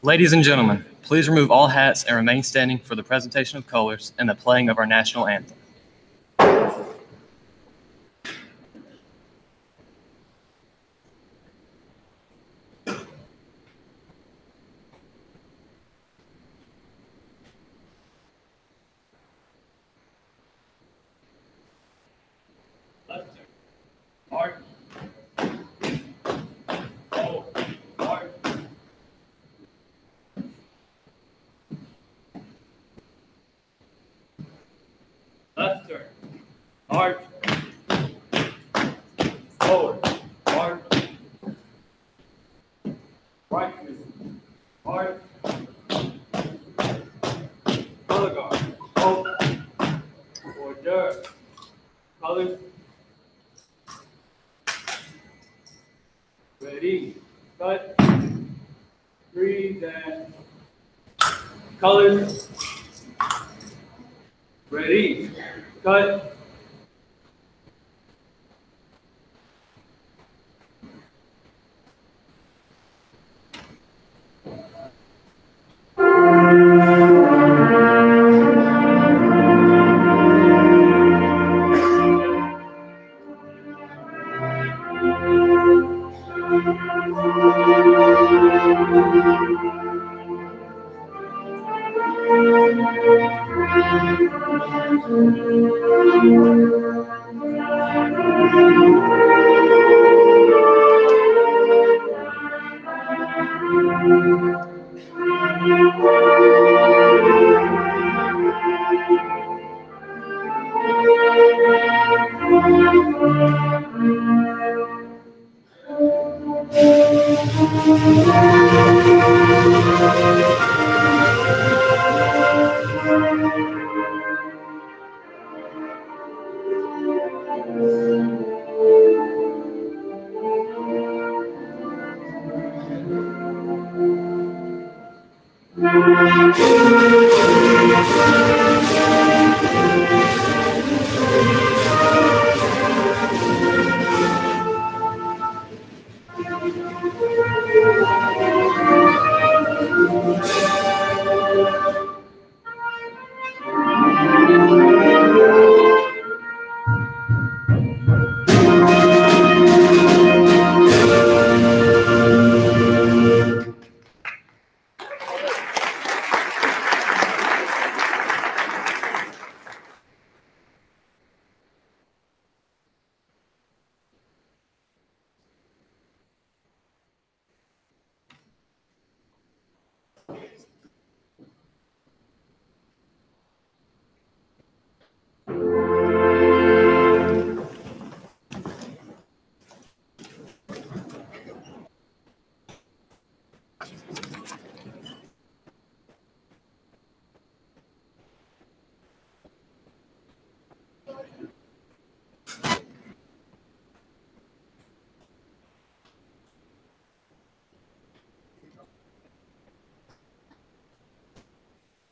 Ladies and gentlemen, please remove all hats and remain standing for the presentation of colors and the playing of our national anthem. march, forward, march, right two, march, color guard, hold, order, colors, ready, cut, breathe and colors, ready, cut.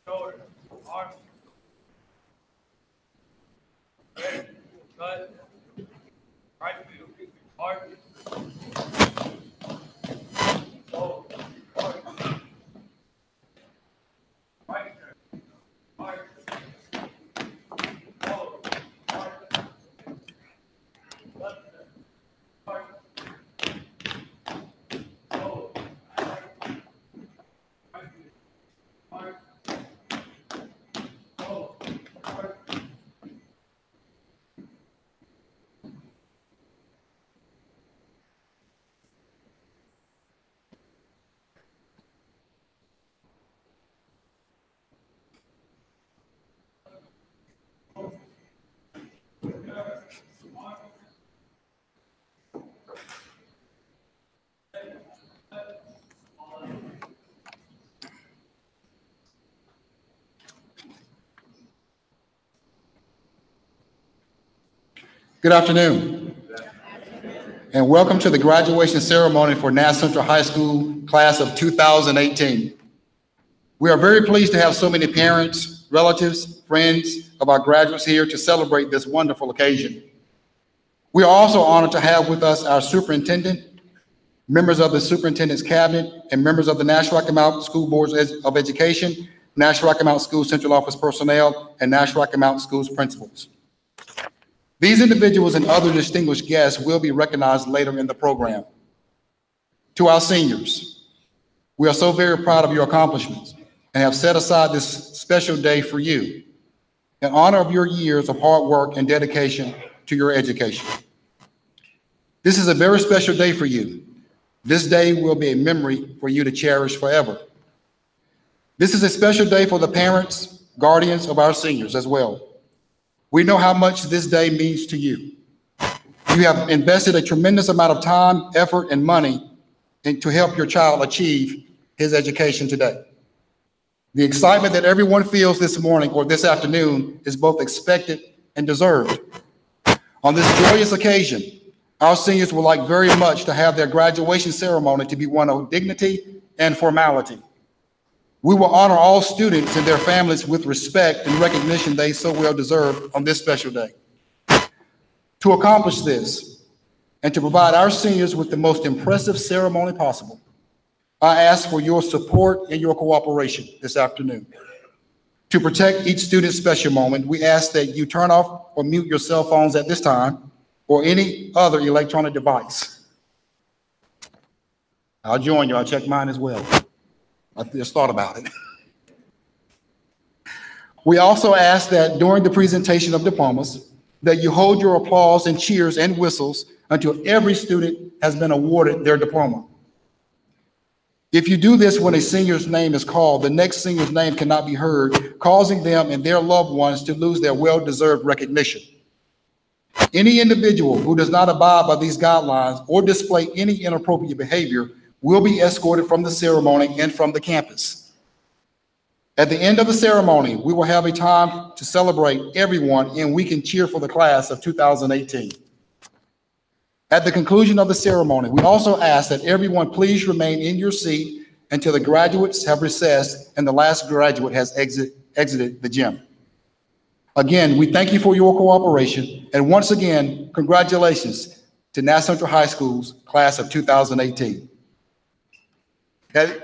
Shoulder, arm, ready, cut, right wheel, march, hold, march, right turn, march, hold, march, left turn, march, hold, right wheel, march, hold, march. Good afternoon, and welcome to the graduation ceremony for Nash Central High School class of 2018. We are very pleased to have so many parents, relatives, friends of our graduates here to celebrate this wonderful occasion. We are also honored to have with us our superintendent, members of the superintendent's cabinet, and members of the Nash-Rocky Mountain School Boards of Education, Nash-Rocky Mountain School Central Office personnel, and Nash-Rocky Mountain Schools principals. These individuals and other distinguished guests will be recognized later in the program. To our seniors, we are so very proud of your accomplishments and have set aside this special day for you in honor of your years of hard work and dedication to your education. This is a very special day for you. This day will be a memory for you to cherish forever. This is a special day for the parents, guardians of our seniors as well. We know how much this day means to you. You have invested a tremendous amount of time, effort, and money to help your child achieve his education today. The excitement that everyone feels this morning or this afternoon is both expected and deserved. On this joyous occasion, our seniors would like very much to have their graduation ceremony to be one of dignity and formality. We will honor all students and their families with respect and recognition they so well deserve on this special day. To accomplish this and to provide our seniors with the most impressive ceremony possible, I ask for your support and your cooperation this afternoon. To protect each student's special moment, we ask that you turn off or mute your cell phones at this time or any other electronic device. I'll join you. I'll check mine as well. I just thought about it. We also ask that during the presentation of diplomas, that you hold your applause and cheers and whistles until every student has been awarded their diploma. If you do this when a senior's name is called, the next senior's name cannot be heard, causing them and their loved ones to lose their well-deserved recognition. Any individual who does not abide by these guidelines or display any inappropriate behavior will be escorted from the ceremony and from the campus. At the end of the ceremony, we will have a time to celebrate everyone and we can cheer for the class of 2018. At the conclusion of the ceremony, we also ask that everyone please remain in your seat until the graduates have recessed and the last graduate has exited the gym. Again, we thank you for your cooperation, and once again, congratulations to Nash Central High School's class of 2018. Okay.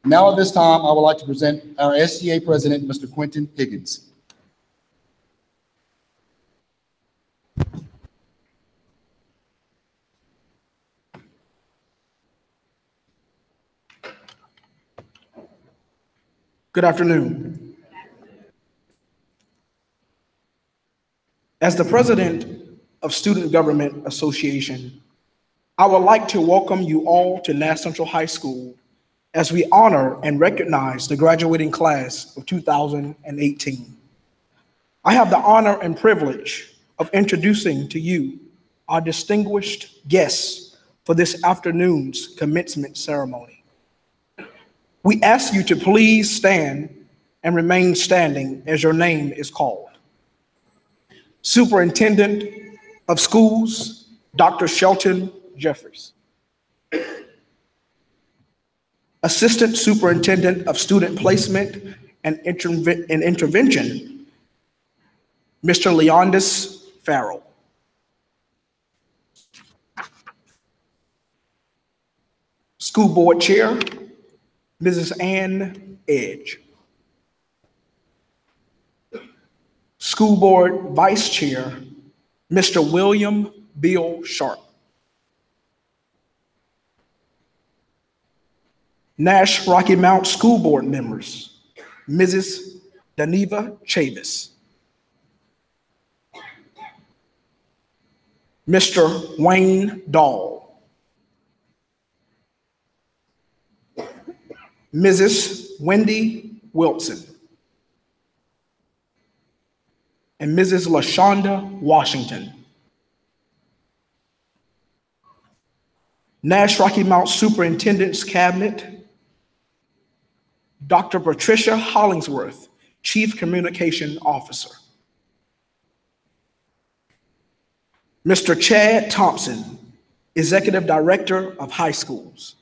Now at this time, I would like to present our STA President, Mr. Quentin Higgins. Good afternoon. As the president of Student Government Association, I would like to welcome you all to Nash Central High School as we honor and recognize the graduating class of 2018. I have the honor and privilege of introducing to you our distinguished guests for this afternoon's commencement ceremony. We ask you to please stand and remain standing as your name is called. Superintendent of Schools, Dr. Shelton Jeffries. Assistant Superintendent of Student Placement and Intervention, Mr. Leondis Farrell. School Board Chair, Mrs. Ann Edge. School Board Vice Chair, Mr. William Bill Sharp. Nash-Rocky Mount School Board members, Mrs. Daniva Chavis. Mr. Wayne Dahl. Mrs. Wendy Wilson. And Mrs. LaShonda Washington. Nash-Rocky Mount Superintendent's Cabinet, Dr. Patricia Hollingsworth, Chief Communication Officer. Mr. Chad Thompson, Executive Director of High Schools.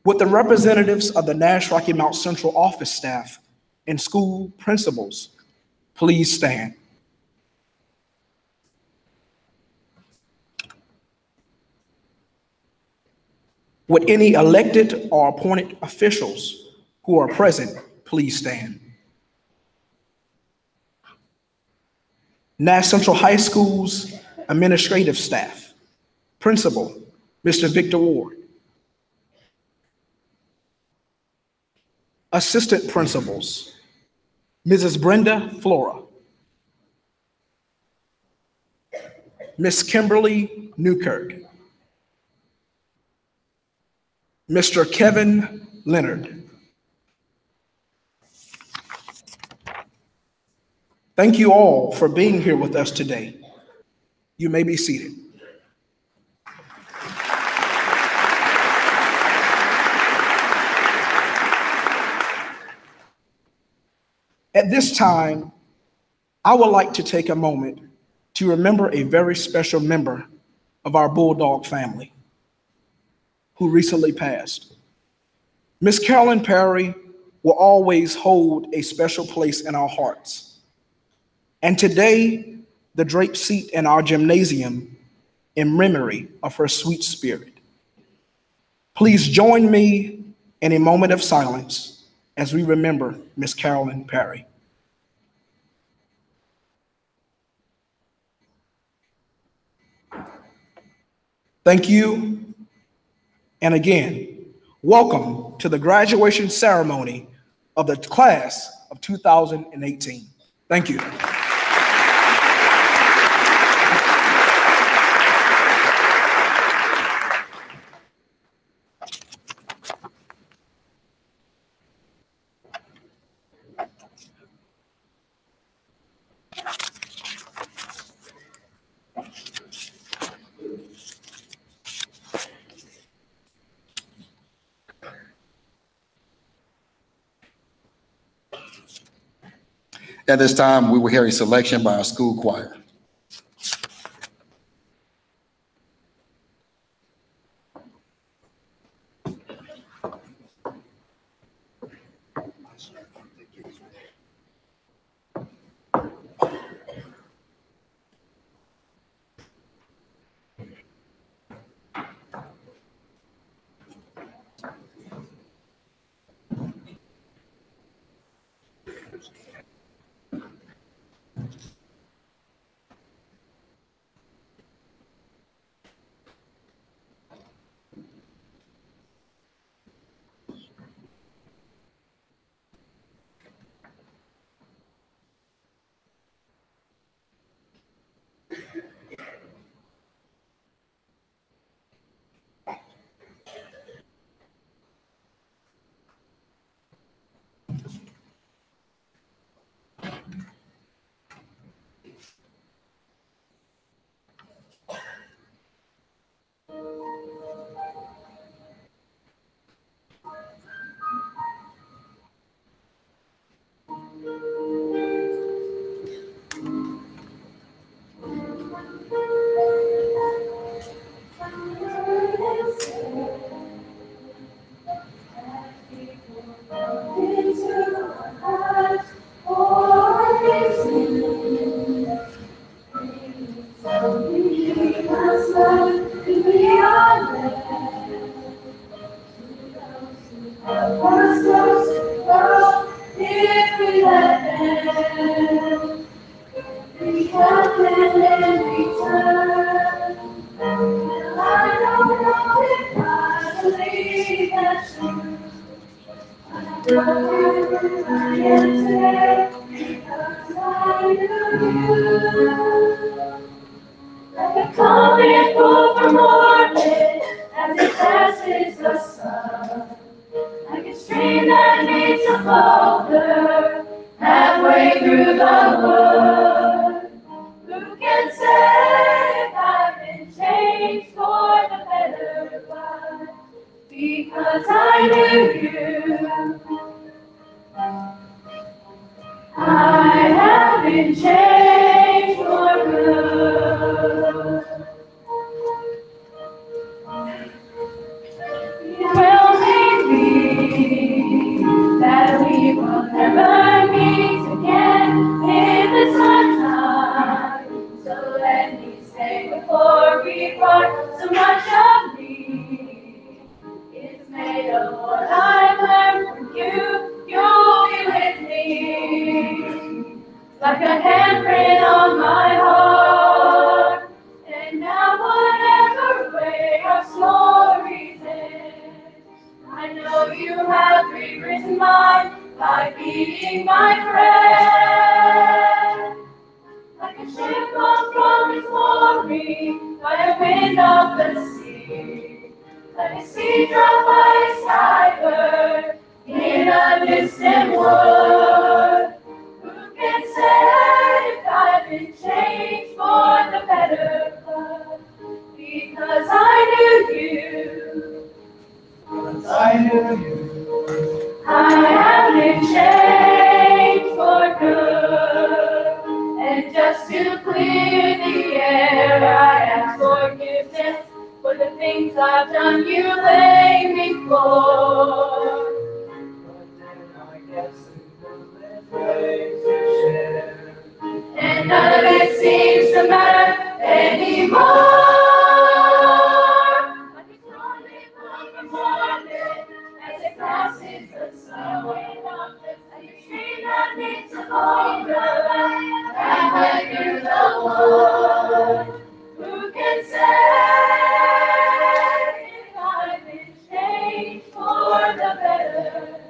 With the representatives of the Nash-Rocky Mount Central office staff and school principals, please stand. Would any elected or appointed officials who are present please stand? Nash Central High School's administrative staff. Principal, Mr. Victor Ward. Assistant principals, Mrs. Brenda Flora. Ms. Kimberly Newkirk. Mr. Kevin Leonard. Thank you all for being here with us today. You may be seated. At this time, I would like to take a moment to remember a very special member of our Bulldog family who recently passed. Miss Carolyn Perry will always hold a special place in our hearts. And today, the draped seat in our gymnasium in memory of her sweet spirit. Please join me in a moment of silence as we remember Miss Carolyn Perry. Thank you. And again, welcome to the graduation ceremony of the class of 2018. Thank you. At this time, we will hear a selection by our school choir. By the wind of the sea, let me see drop by I knew you. I have been changed for good. And just to clear the air, I ask forgiveness for the things I've done you blame me for. But then I guess there's ways to share. And none of it seems to matter anymore. I can only look for morning as it passes the snowy mountains. And the stream that leads to over. And when you're the one who can say if I've been changed for the better.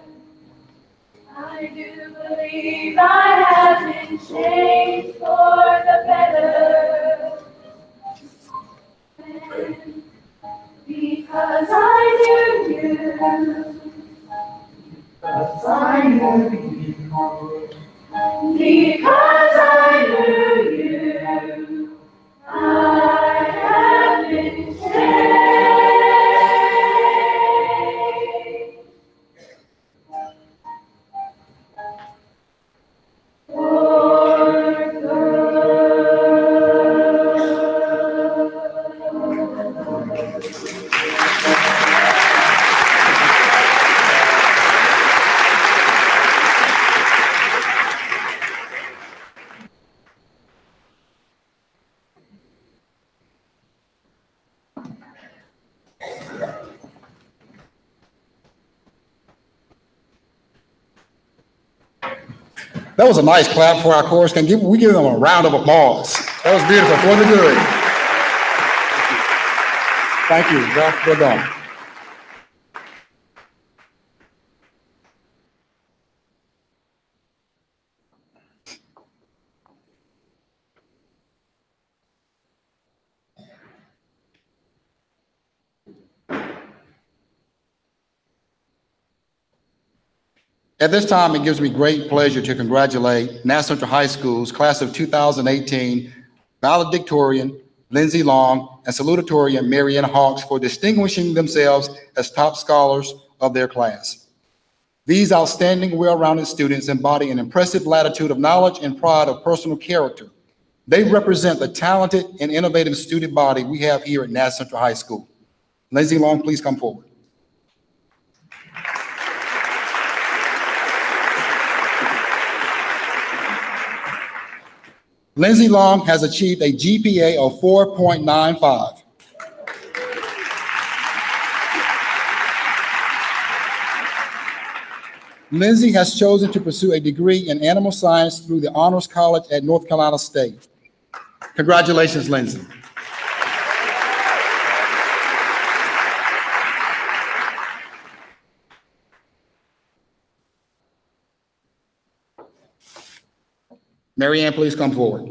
I do believe I have been changed for the better. Because I knew you. Cause I knew you. Because I knew you. I have been changed. For That was a nice clap for our chorus. We give them a round of applause. That was beautiful, for the good. Thank you, well done. At this time, it gives me great pleasure to congratulate Nash Central High School's class of 2018 valedictorian Lindsay Long and salutatorian Marianne Hawks for distinguishing themselves as top scholars of their class. These outstanding, well-rounded students embody an impressive latitude of knowledge and pride of personal character. They represent the talented and innovative student body we have here at Nash Central High School. Lindsay Long, please come forward. Lindsay Long has achieved a GPA of 4.95. Lindsay has chosen to pursue a degree in animal science through the Honors College at North Carolina State. Congratulations, Lindsay. Marianne, please come forward.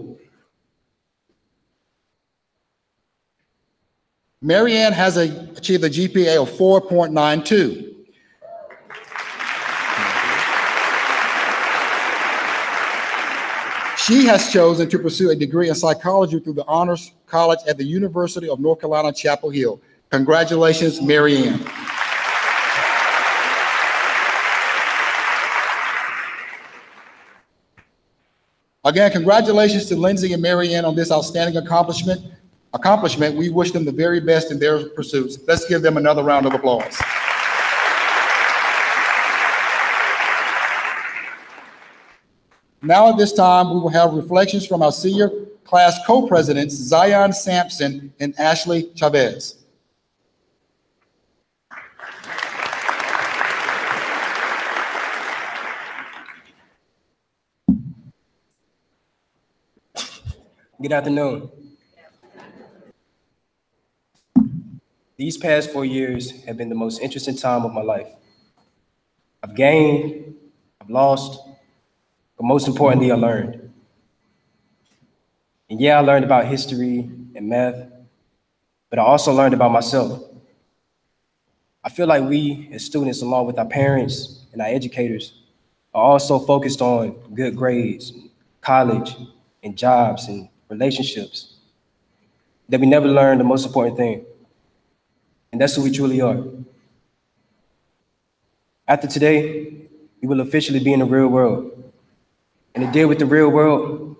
Marianne has achieved a GPA of 4.92. She has chosen to pursue a degree in psychology through the Honors College at the University of North Carolina, Chapel Hill. Congratulations, Marianne. Again, congratulations to Lindsay and Marianne on this outstanding accomplishment. We wish them the very best in their pursuits. Let's give them another round of applause. Now at this time, we will have reflections from our senior class co-presidents, Zion Sampson and Ashley Chavez. Good afternoon. These past 4 years have been the most interesting time of my life. I've gained, I've lost, but most importantly, I learned. And yeah, I learned about history and math, but I also learned about myself. I feel like we as students, along with our parents and our educators, are also focused on good grades, college, and jobs and relationships, that we never learn the most important thing, and that's who we truly are. After today, we will officially be in the real world. And to deal with the real world,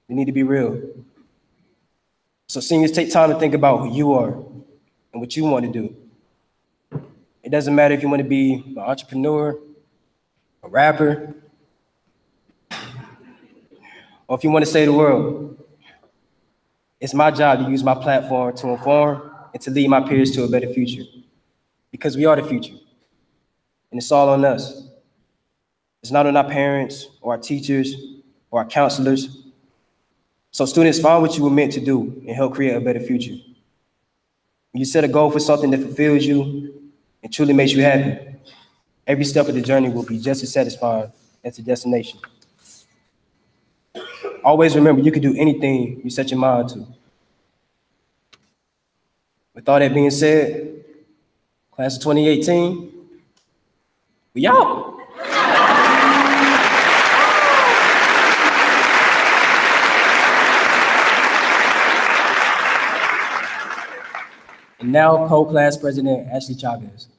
we need to be real. So seniors, take time to think about who you are and what you want to do. It doesn't matter if you want to be an entrepreneur, a rapper, or if you want to save the world. It's my job to use my platform to inform and to lead my peers to a better future, because we are the future, and it's all on us. It's not on our parents or our teachers or our counselors. So students, find what you were meant to do and help create a better future. When you set a goal for something that fulfills you and truly makes you happy, every step of the journey will be just as satisfying as the destination. Always remember, you can do anything you set your mind to. With all that being said, class of 2018, we out. And now, co-class president Ashley Chavez.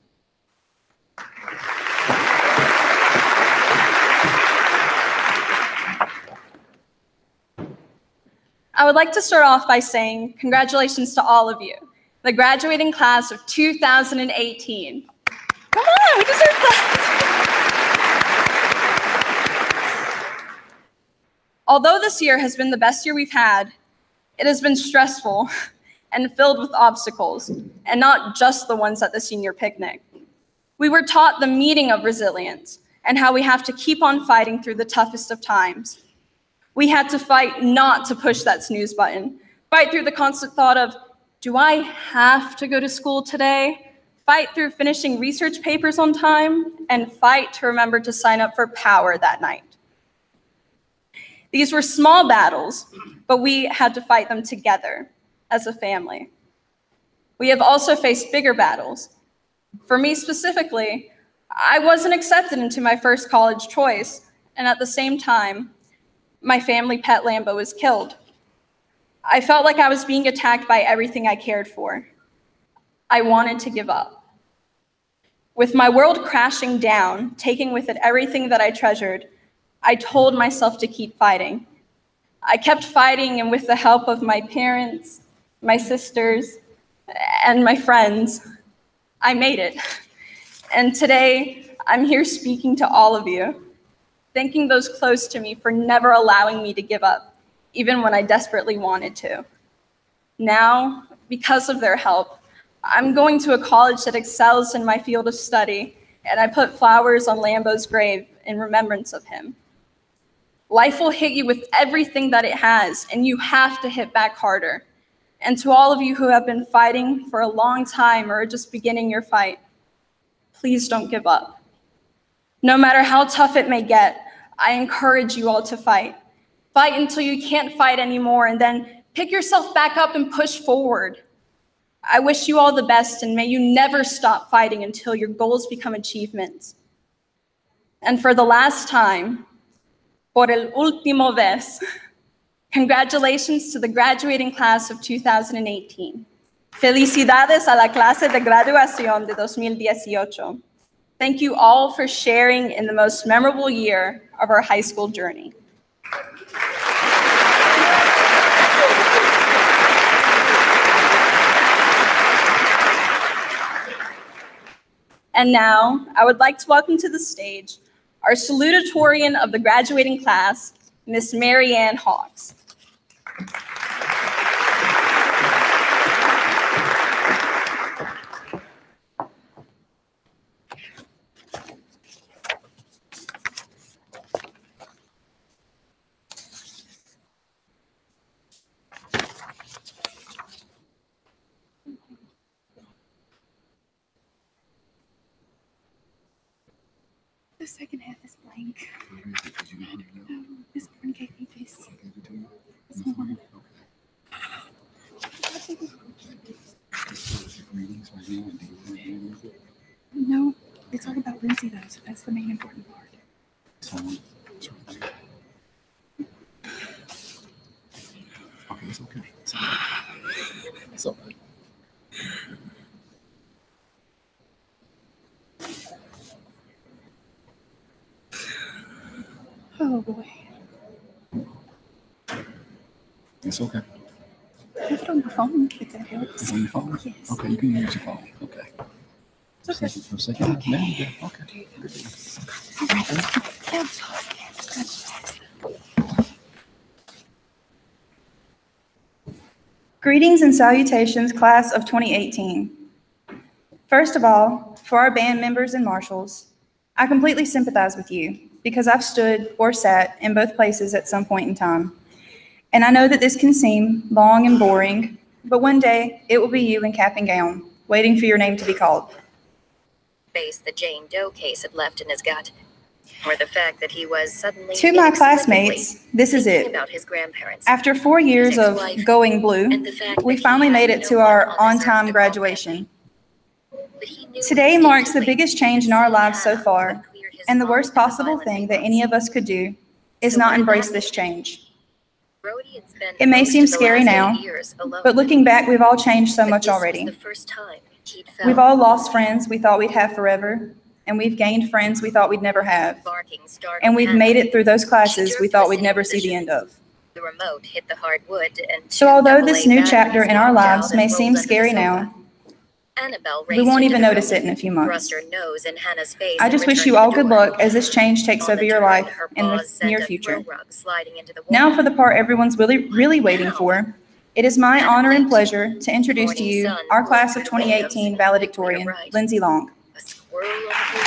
I would like to start off by saying congratulations to all of you, the graduating class of 2018. Come on, we deserve that. Although this year has been the best year we've had, it has been stressful and filled with obstacles, and not just the ones at the senior picnic. We were taught the meaning of resilience and how we have to keep on fighting through the toughest of times. We had to fight not to push that snooze button, fight through the constant thought of, do I have to go to school today? Fight through finishing research papers on time, and fight to remember to sign up for power that night. These were small battles, but we had to fight them together as a family. We have also faced bigger battles. For me specifically, I wasn't accepted into my first college choice, and at the same time, my family pet Lambo was killed. I felt like I was being attacked by everything I cared for. I wanted to give up. With my world crashing down, taking with it everything that I treasured, I told myself to keep fighting. I kept fighting, and with the help of my parents, my sisters, and my friends, I made it. And today, I'm here speaking to all of you, thanking those close to me for never allowing me to give up, even when I desperately wanted to. Now, because of their help, I'm going to a college that excels in my field of study, and I put flowers on Lambo's grave in remembrance of him. Life will hit you with everything that it has, and you have to hit back harder. And to all of you who have been fighting for a long time or are just beginning your fight, please don't give up. No matter how tough it may get, I encourage you all to fight. Fight until you can't fight anymore, and then pick yourself back up and push forward. I wish you all the best, and may you never stop fighting until your goals become achievements. And for the last time, por el último vez, congratulations to the graduating class of 2018. Felicidades a la clase de graduación de 2018. Thank you all for sharing in the most memorable year of our high school journey. And now, I would like to welcome to the stage our salutatorian of the graduating class, Miss Mary Ann Hawks. The second half is blank. This one gave me this. This one. No, it's all about Lindsay though, so that's the main important part. Okay, it's okay. It's all right. It's all right. Oh, boy. It's okay. I have it on my phone, if that helps. It's on your phone? Yes. Okay, you can use your phone. Okay. Okay. For a second. Okay. Now you're good. Okay. Greetings and salutations, class of 2018. First of all, for our band members and marshals, I completely sympathize with you because I've stood or sat in both places at some point in time. And I know that this can seem long and boring, but one day it will be you in cap and gown, waiting for your name to be called. Face the Jane Doe case had left in his gut, or the fact that he was suddenly To my inexplicably classmates, this is thinking it. about his grandparents. After 4 years His of ex-wife, going blue, and the fact we that he finally had made it no to one our on this earth on-time to call graduation. But he knew Today marks the instinctively biggest change in that our seeing lives so Hannah far, would clear his and the mind worst of the possible violent thing that regrets. any of us could do is So not what did embrace that this mean? change. Brody had spent It may most seem of the scary last now, 8 years alone. but looking back, we've all changed so But much this was already. the first time he'd We've felt all lost friends we thought we'd have forever, and we've gained friends we thought we'd never have. barking startled And we've Hannah. made it through those classes we jerked thought to a we'd never sitting see the end of. The remote hit the hard wood, and So two although this AA new batteries chapter in our popped lives out and may rolled seem under the scary sofa. now, Annabelle we raced won't into even the notice room, it in a few months. thrust her nose in Hannah's face, I and just wish returned you to all the good door. luck as this change takes On over the your turn, life her in the paws sent near a future. throw rug sliding into the Now wall. for the part everyone's really waiting for. It is my honor and pleasure to introduce to you our class of 2018 valedictorian, Lindsay Long. A squirrel on the blue.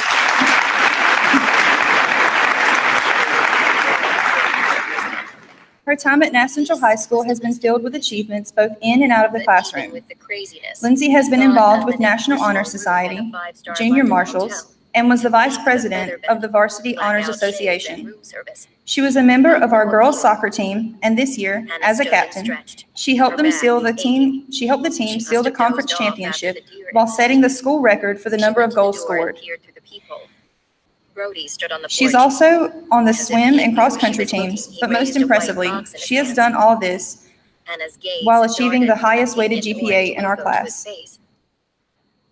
Her time at Nash Central High School has been filled with achievements both in and out of the But classroom. even with the craziness, Lindsay has been God involved had with an National impersonal Honor room and a Society, five-star Junior London Marshals, hotel. and was the vice Feet, a president feather of the bed, Varsity Honors blackout shades, and Association. room service. She was a member of our girls' soccer team, and this year, Hannah as a stood and captain, stretched. she helped Her them back seal the aching. team. She helped the She team must seal the have conference dozed off after championship the deer while instinct. setting the school record for the She number went of to the goals door and scored. peered through the peephole. Brody stood on the She's porch. also on the As if swim he and knew cross she country was looking, teams, he but most raised a white impressively, box in his she has hands. done all this Hannah's gaze while achieving the darted from highest weighted pink and GPA orange in our logo to his class. face.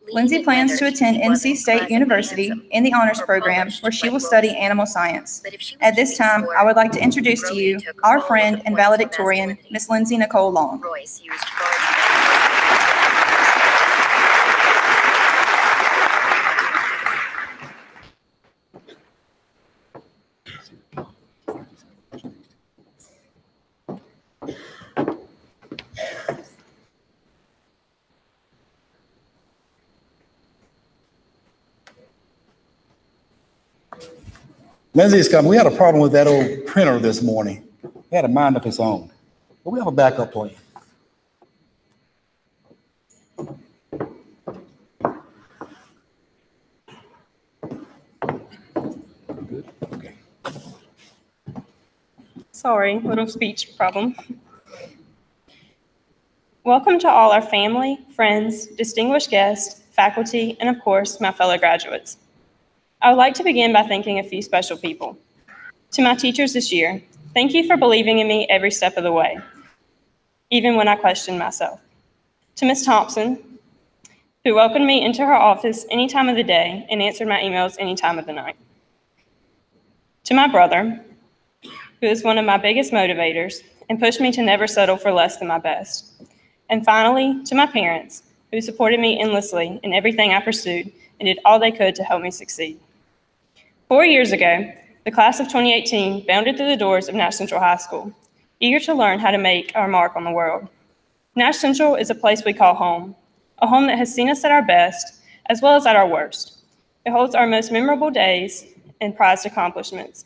Lean Lindsay and plans to weathered, attend he NC wasn't State classically University handsome in the honors or program, polished where she like will study Rosie. animal science. But if she was At this keeping time, score, I would like to introduce to Brody you took our all of the friend and points for valedictorian, masculinity. Miss Lindsay Nicole Long. Royce used far too many. Lindsay's coming. We had a problem with that old printer this morning. It had a mind of its own. But we have a backup plan. Good? Okay. Sorry, little speech problem. Welcome to all our family, friends, distinguished guests, faculty, and of course, my fellow graduates. I would like to begin by thanking a few special people. To my teachers this year, thank you for believing in me every step of the way, even when I questioned myself. To Ms. Thompson, who welcomed me into her office any time of the day and answered my emails any time of the night. To my brother, who is one of my biggest motivators and pushed me to never settle for less than my best. And finally, to my parents, who supported me endlessly in everything I pursued and did all they could to help me succeed. 4 years ago, the class of 2018 bounded through the doors of Nash Central High School, eager to learn how to make our mark on the world. Nash Central is a place we call home, a home that has seen us at our best as well as at our worst. It holds our most memorable days and prized accomplishments,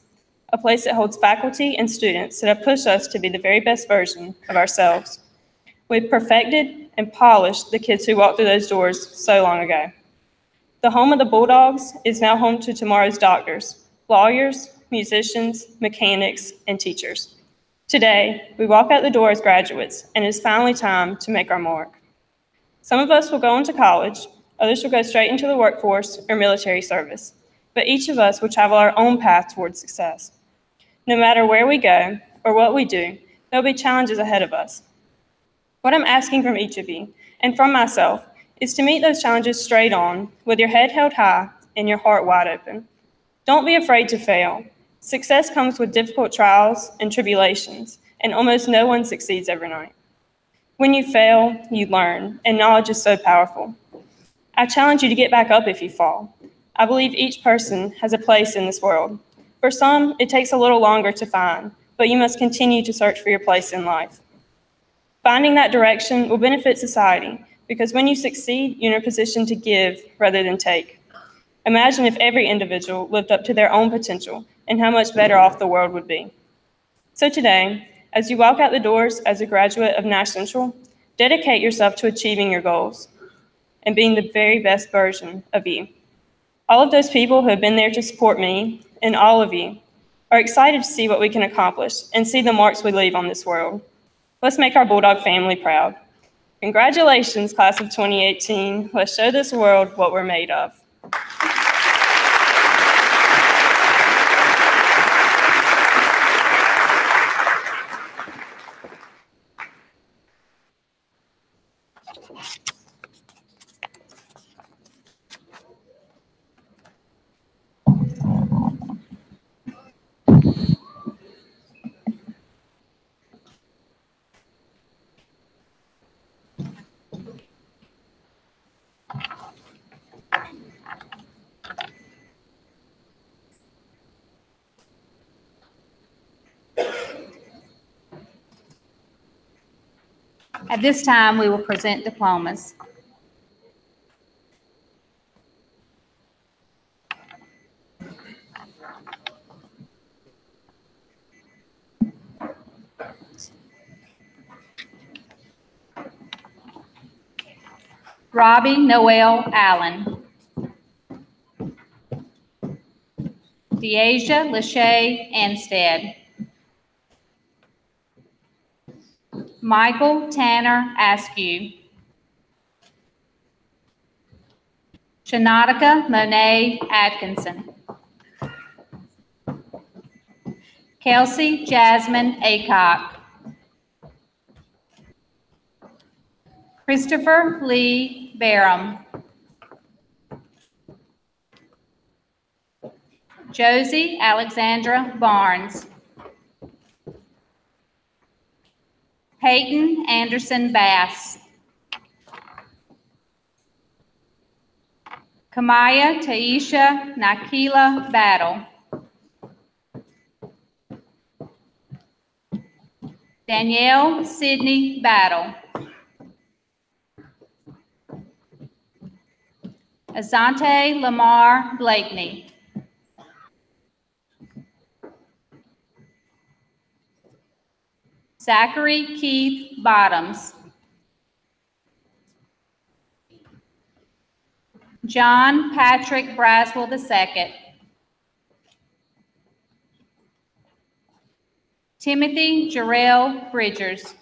a place that holds faculty and students that have pushed us to be the very best version of ourselves. We've perfected and polished the kids who walked through those doors so long ago. The home of the Bulldogs is now home to tomorrow's doctors, lawyers, musicians, mechanics, and teachers. Today, we walk out the door as graduates, and it is finally time to make our mark. Some of us will go into college, others will go straight into the workforce or military service, but each of us will travel our own path towards success. No matter where we go or what we do, there will be challenges ahead of us. What I'm asking from each of you, and from myself, is to meet those challenges straight on, with your head held high and your heart wide open. Don't be afraid to fail. Success comes with difficult trials and tribulations, and almost no one succeeds overnight. When you fail, you learn, and knowledge is so powerful. I challenge you to get back up if you fall. I believe each person has a place in this world. For some, it takes a little longer to find, but you must continue to search for your place in life. Finding that direction will benefit society, because when you succeed, you're in a position to give rather than take. Imagine if every individual lived up to their own potential and how much better off the world would be. So today, as you walk out the doors as a graduate of Nash Central, dedicate yourself to achieving your goals and being the very best version of you. All of those people who have been there to support me, and all of you, are excited to see what we can accomplish and see the marks we leave on this world. Let's make our Bulldog family proud. Congratulations, class of 2018. Let's show this world what we're made of. At this time, we will present diplomas. Robbie Noel Allen. Deasia Lachey Anstead. Michael Tanner Askew. Shanatica Monet Atkinson. Kelsey Jasmine Acock. Christopher Lee Barham. Josie Alexandra Barnes. Peyton Anderson Bass. Kamaya Taisha Nakila Battle. Danielle Sydney Battle. Azante Lamar Blakeney. Zachary Keith Bottoms. John Patrick Braswell II. Timothy Jarrell Bridgers.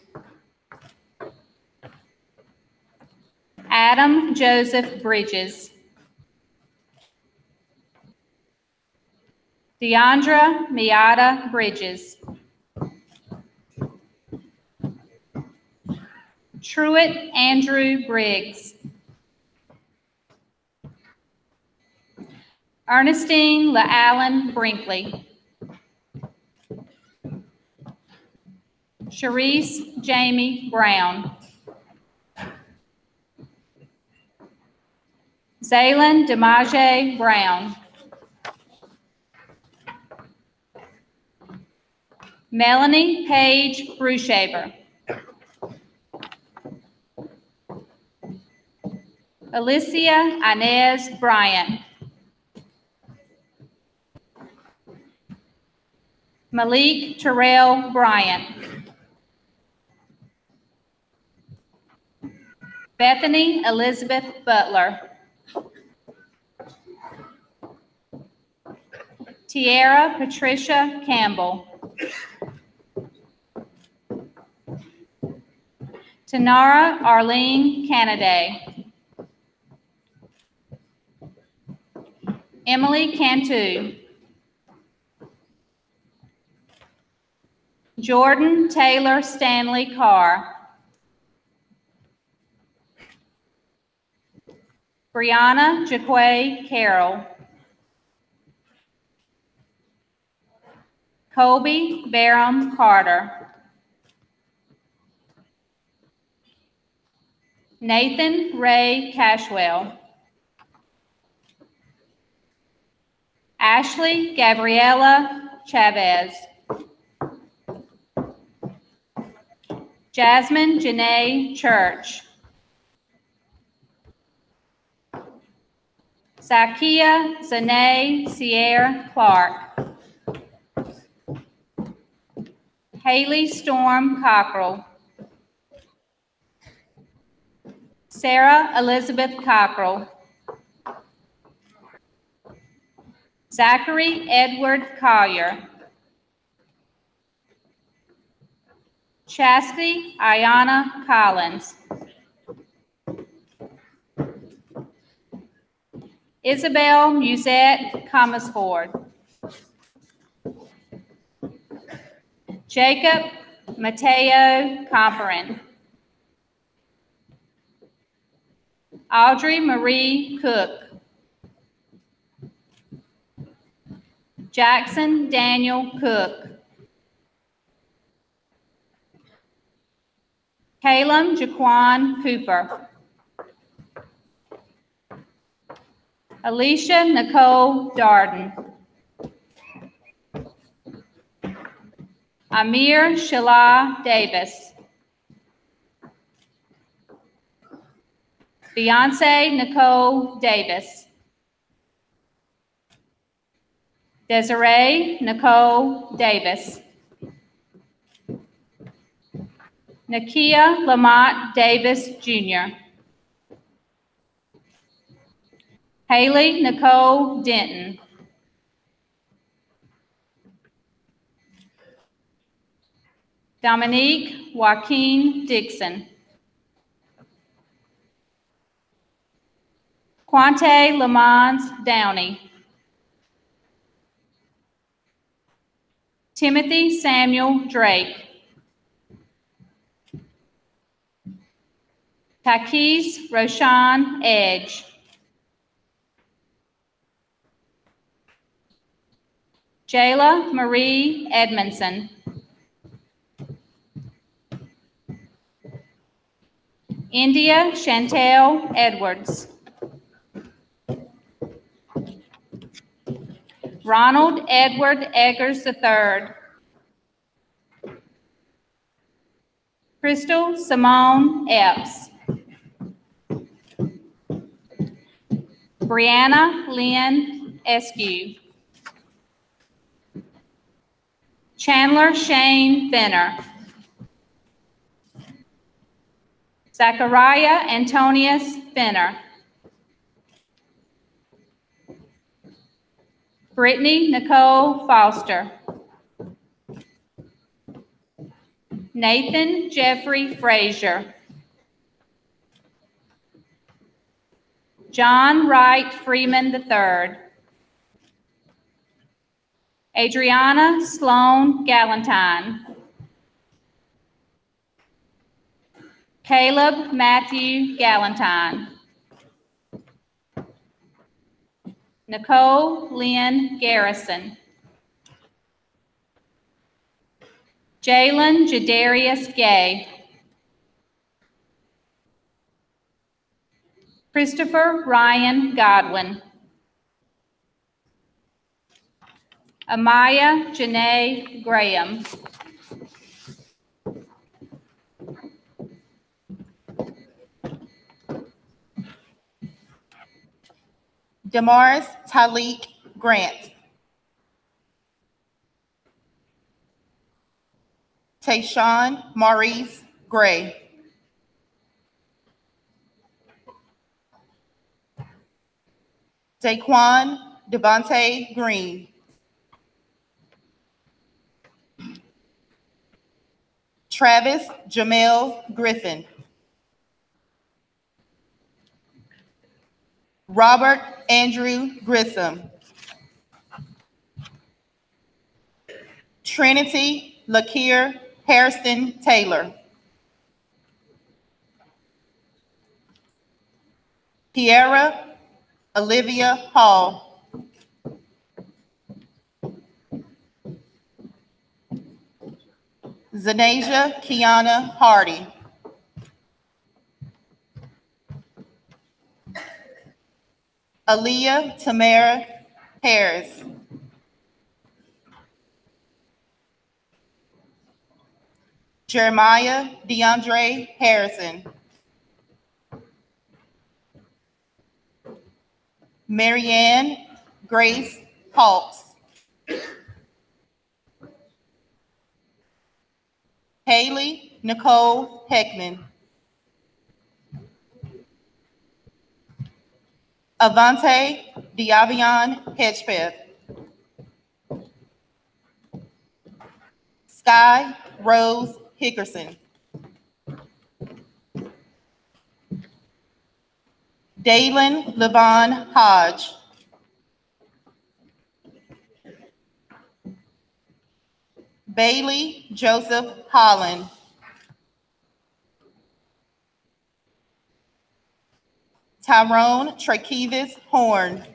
Adam Joseph Bridges. Deandra Miata Bridges. Truett Andrew Briggs. Ernestine LaAllen Brinkley. Sharice Jamie Brown. Zaylin Demaje Brown. Melanie Page Brushaber. Alicia Inez Bryant. Malik Terrell Bryant. Bethany Elizabeth Butler. Tiara Patricia Campbell. Tanara Arlene Canaday. Emily Cantu. Jordan Taylor Stanley Carr. Brianna Jaquay Carroll. Colby Barham Carter, Nathan Ray Cashwell, Ashley Gabriela Chavez, Jasmine Janae Church, Zakia Zanae Sierra Clark, Haley Storm Cockrell, Sarah Elizabeth Cockrell, Zachary Edward Collier, Chastity Ayana Collins, Isabel Musette Comersford, Jacob Mateo Comperin, Audrey Marie Cook, Jackson Daniel Cook, Caleb Jaquan Cooper, Alicia Nicole Darden, Amir Shala Davis, Beyonce Nicole Davis, Desiree Nicole Davis, Nakia Lamont Davis Jr., Haley Nicole Denton, Dominique Joaquin Dixon, Quante Lamons Downey, Timothy Samuel Drake, Takis Roshan Edge, Jayla Marie Edmondson, India Chantel Edwards, Ronald Edward Eggers III, Crystal Simone Epps, Brianna Lynn Eskew, Chandler Shane Fenner, Zachariah Antonius Fenner, Brittany Nicole Foster, Nathan Jeffrey Frazier, John Wright Freeman III, Adriana Sloan Galantine, Caleb Matthew Galantine, Nicole Lynn Garrison, Jalen Jadarius Gay, Christopher Ryan Godwin, Amaya Janae Graham, Damaris Talik Grant, Tayshawn Maurice Gray, Daquan Devontae Green, Travis Jamel Griffin, Robert Andrew Grissom, Trinity Lakeer Harrison Taylor, Kiara Olivia Hall, Zanasia Kiana Hardy. Aaliyah Tamara Harris. Jeremiah DeAndre Harrison. Marianne Grace Hawks. Haley Nicole Heckman. Avante Diavion Hedgepeth. Sky Rose Hickerson. Dalen Levon Hodge. Bailey Joseph Holland. Tyrone Trakevis Horn.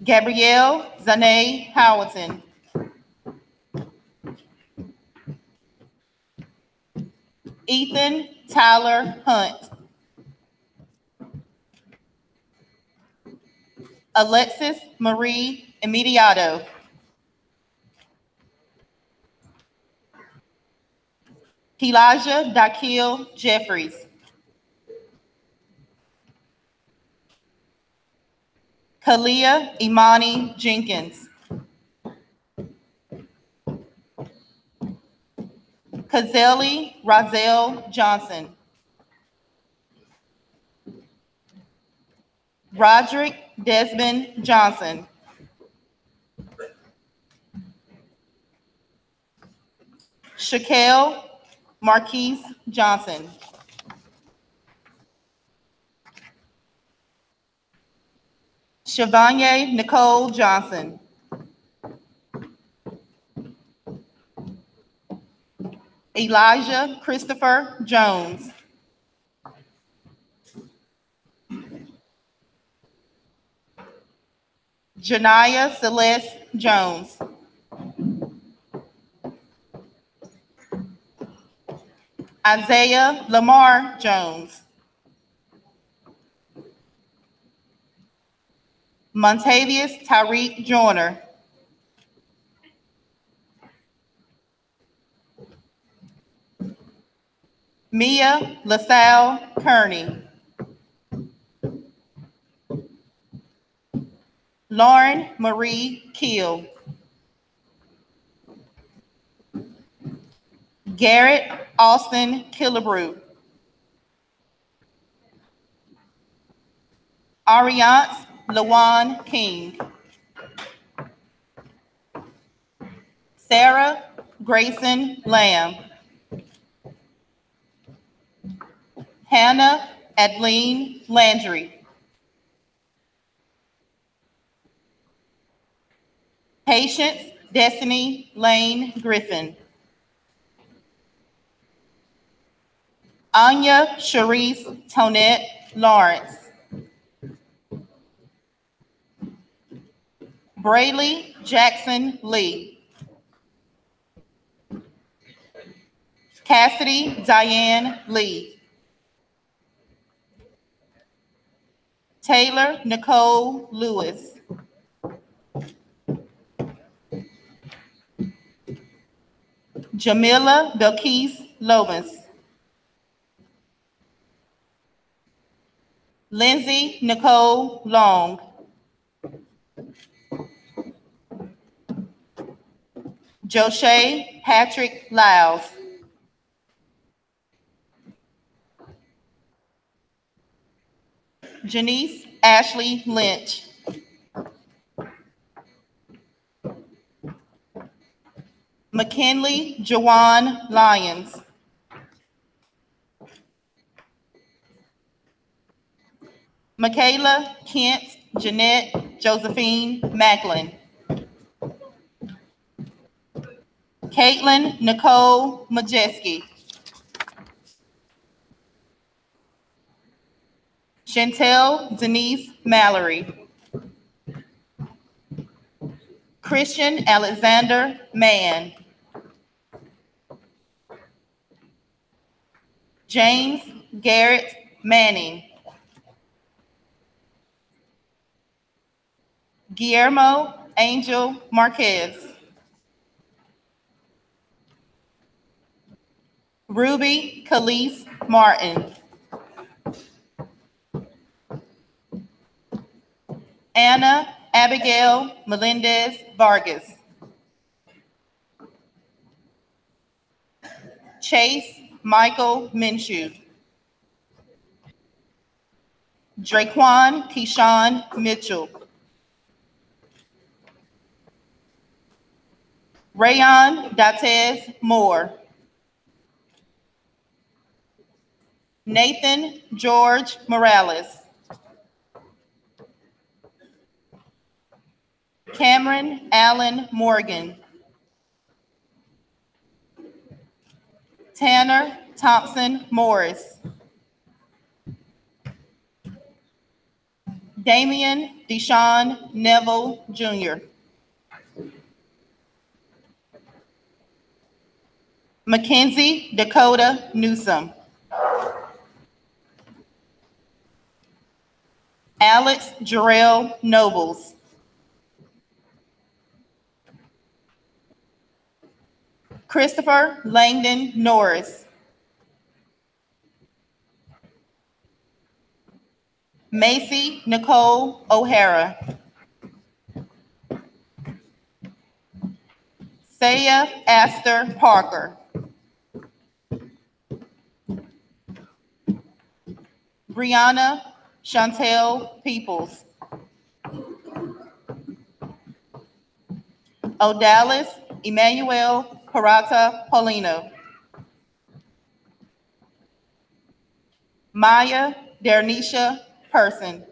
Gabrielle Zane Howerton. Ethan Tyler Hunt. Alexis Marie Immediato. Elijah Dakil Jeffries. Kalia Imani Jenkins. Kazeli Rozelle Johnson. Roderick Desmond Johnson. Shaquille Marquise Johnson. Shavanya Nicole Johnson. Elijah Christopher Jones. Janiyah Celeste Jones. Isaiah Lamar Jones. Montavious Tyreek Joyner. Mia LaSalle Kearney. Lauren Marie Keel. Garrett Austin Killebrew. Ariance Lawan King. Sarah Grayson Lamb. Hannah Adeline Landry. Patience Destiny Lane Griffin. Anya Sharice Tonette Lawrence. Brayley Jackson Lee. Cassidy Diane Lee. Taylor Nicole Lewis. Jamila Belkis Lomas. Lindsay Nicole Long. Joshay Patrick Lyles. Janice Ashley Lynch. McKinley Jawan Lyons. Michaela Kent Jeanette Josephine Macklin. Caitlin Nicole Majeski. Chantel Denise Mallory. Christian Alexander Mann. James Garrett Manning. Guillermo Angel Marquez. Ruby Khalees Martin. Anna Abigail Melendez Vargas. Chase Michael Minshew. Draquan Keyshawn Mitchell. Rayon Datez Moore. Nathan George Morales. Cameron Allen Morgan. Tanner Thompson Morris. Damian Deshaun Neville Jr. Mackenzie Dakota Newsom. Alex Jarrell Nobles. Christopher Langdon Norris. Macy Nicole O'Hara. Saya Astor Parker. Brianna Chantel Peoples. Odalis Emmanuel Parata Paulino. Maya Dernisha Person.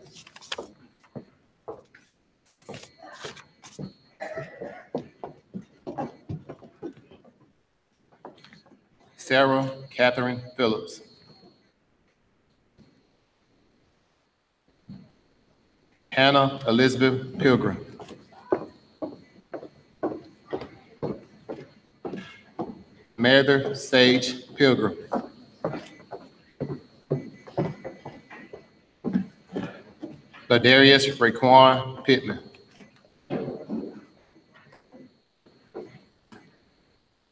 Sarah Catherine Phillips. Hannah Elizabeth Pilgrim. Mather Sage Pilgrim. Ladarius Raquan Pittman.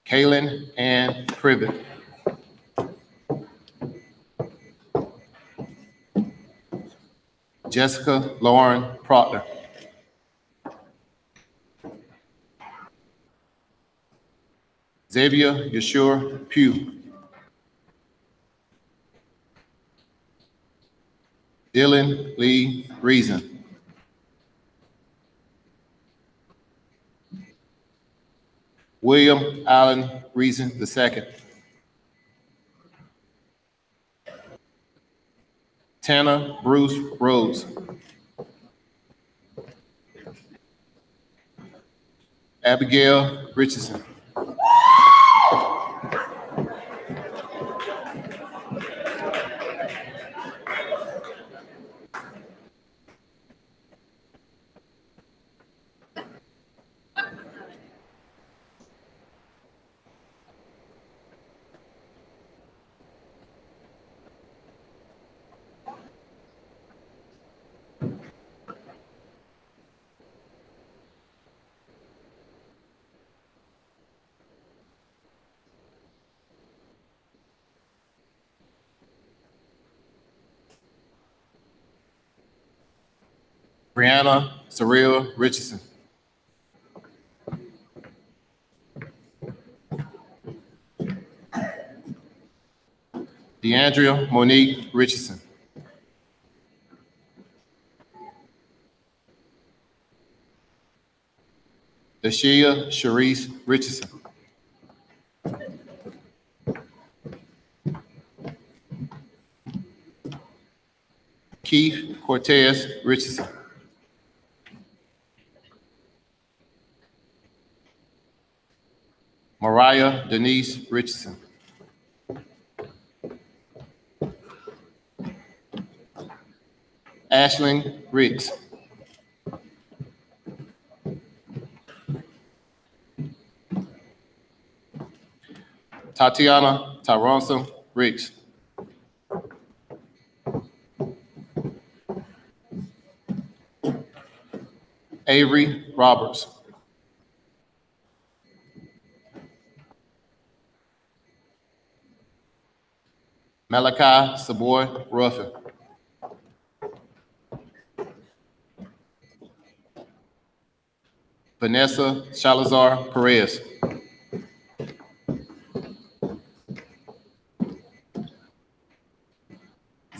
Kaylin Ann Privet. Jessica Lauren Proctor. Xavier Yeshua Pugh. Dylan Lee Reason. William Allen Reason II. Tanner Bruce Rhodes. Abigail Richardson. Brianna Surreal Richardson. DeAndrea Monique Richardson. Dashia Sharice Richardson. Keith Cortez Richardson. Mariah Denise Richardson. Ashlyn Riggs. Tatiana Tyronson Ricks. Avery Roberts. Malachi Saboy Ruffin. Vanessa Shalazar Perez.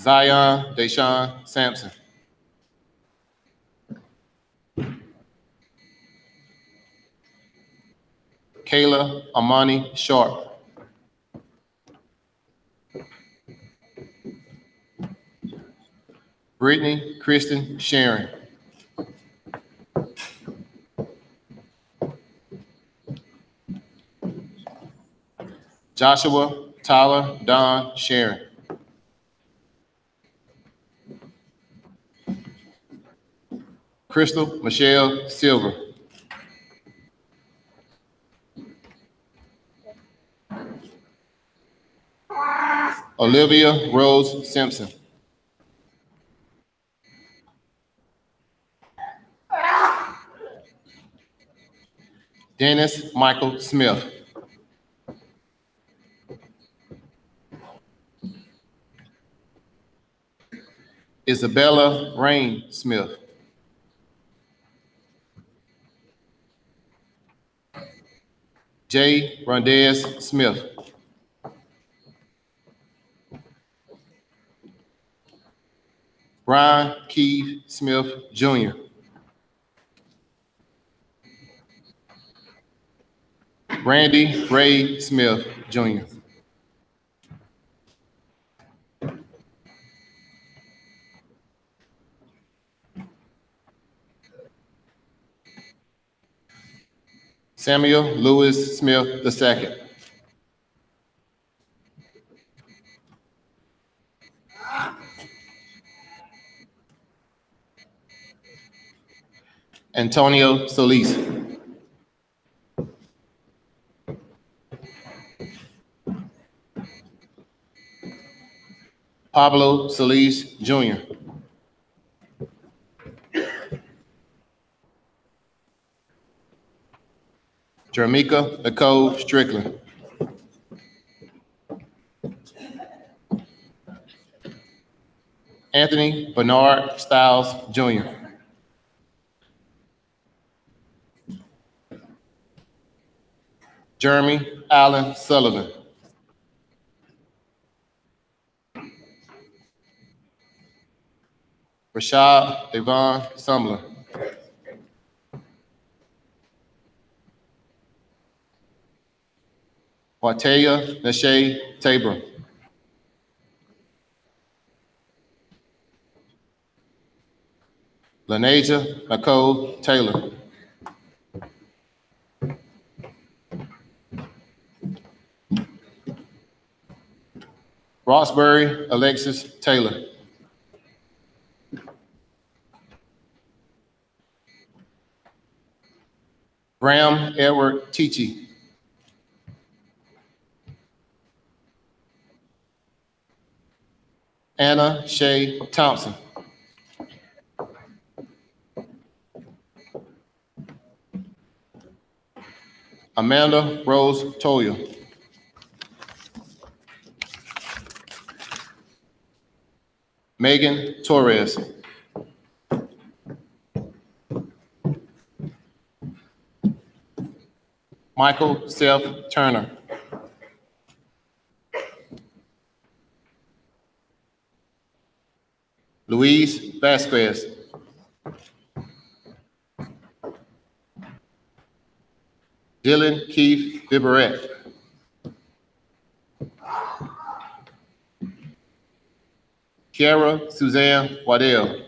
Zion Deshaun Sampson. Kayla Amani Sharp. Brittany Kristen Sharon. Joshua Tyler Don Sharon. Crystal Michelle Silver. Olivia Rose Simpson. Dennis Michael Smith. Isabella Rain Smith. Jay Rondez Smith. Brian Keith Smith Jr. Randy Ray Smith Jr. Samuel Lewis Smith II. Antonio Solis. Pablo Solis Jr. Jermica Nicole Strickland. Anthony Bernard Stiles Jr. Jeremy Allen Sullivan. Rashad Devon Sumler. Wataya Nashay Tabor. Lanasia Nicole Taylor. Roxbury Alexis Taylor. Bram Edward Teachy. Anna Shay Thompson. Amanda Rose Toya. Megan Torres. Michael Seth Turner. Luis Vasquez. Dylan Keith Bibarette. Kiara Suzanne Waddell.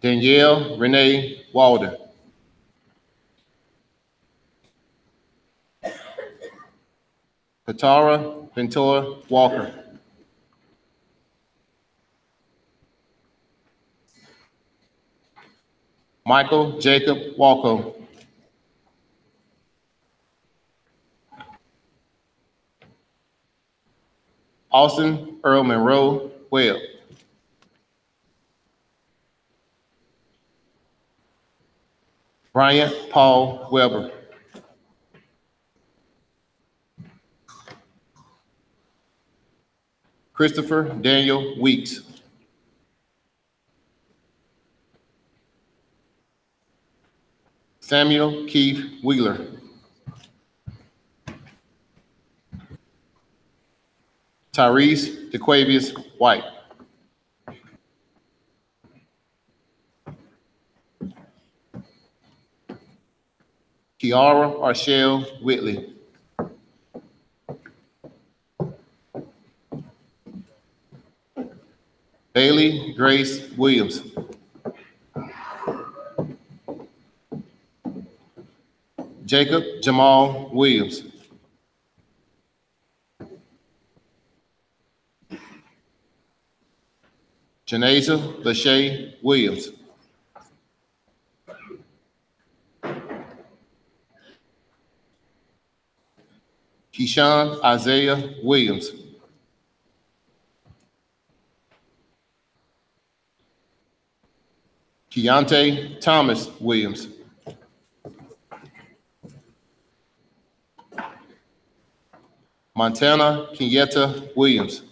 Danielle Renee Walden. Katara Ventura Walker. Michael Jacob Walco. Austin Earl Monroe Webb. Bryant Paul Weber. Christopher Daniel Weeks. Samuel Keith Wheeler. Tyrese DeQuavius White. Kiara Arshel Whitley. Bailey Grace Williams. Jacob Jamal Williams. Janaza Lachey Williams. Keyshawn Isaiah Williams. Keontae Thomas Williams. Montana Kenyetta Williams.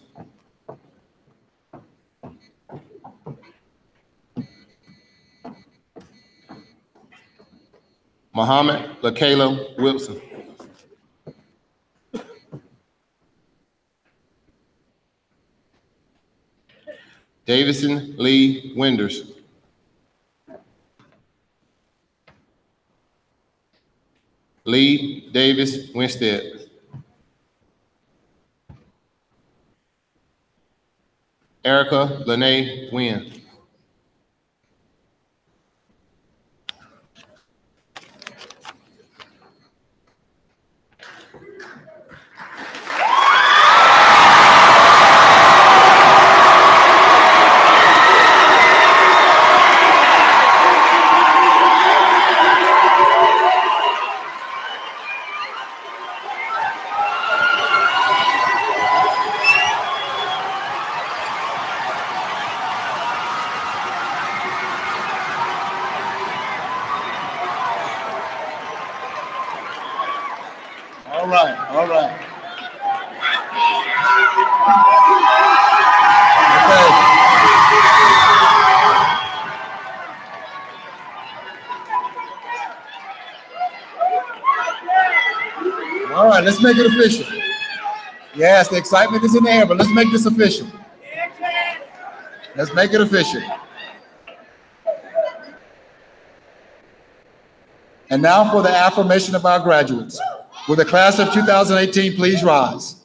Muhammad LaKayla Wilson. Davison Lee Winders. Lee Davis Winstead. Erica Lene Wynn. All right. Okay. All right, let's make it official. Yes, the excitement is in the air, but let's make this official. Let's make it official. And now for the affirmation of our graduates. Will the class of 2018 please rise?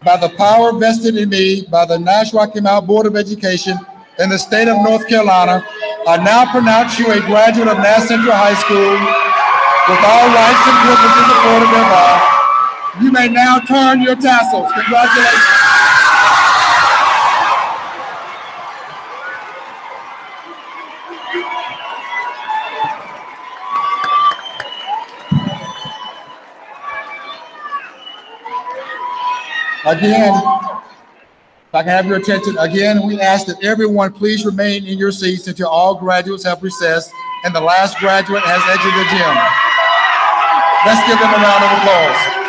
By the power vested in me by the Nash-Rocky Board of Education in the state of North Carolina, I now pronounce you a graduate of Nash Central High School with all rights and privileges afforded thereby. You may now turn your tassels. Congratulations. Again, if I can have your attention, again, we ask that everyone please remain in your seats until all graduates have recessed and the last graduate has exited the gym. Let's give them a round of applause.